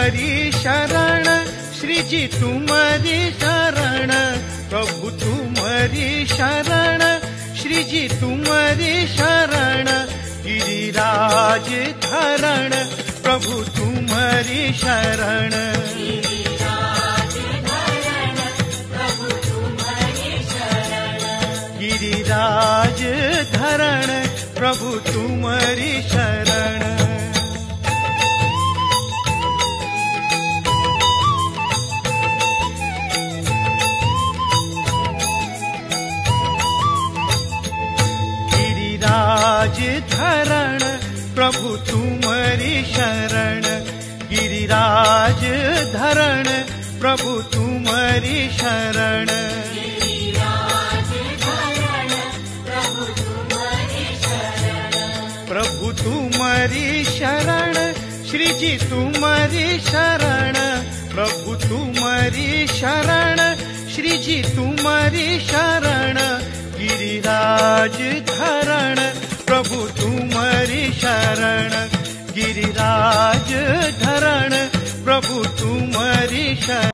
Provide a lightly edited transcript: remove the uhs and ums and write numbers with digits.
तुम्हारी शरण, श्री जी तुम्हारी शरण, प्रभु तुम्हारी शरण, श्री जी तुम्हारी शरण, गिरिराज धरण, प्रभु तुम्हारी शरण, गिरिराज धरण, प्रभु तुम्हारी शरण। गिरिराज धरण, प्रभु तुम्हारी शरण, गिरिराज धरण, प्रभु तुम्हारी शरण, प्रभु तुम्हारी शरण, श्री जी तुम्हारी शरण, प्रभु तुम्हारी शरण, श्री जी तुम्हारी शरण, गिरिराज धरण, प्रभु तुम्हारी शरण, गिरिराज धरण, प्रभु तुम्हारी शरण।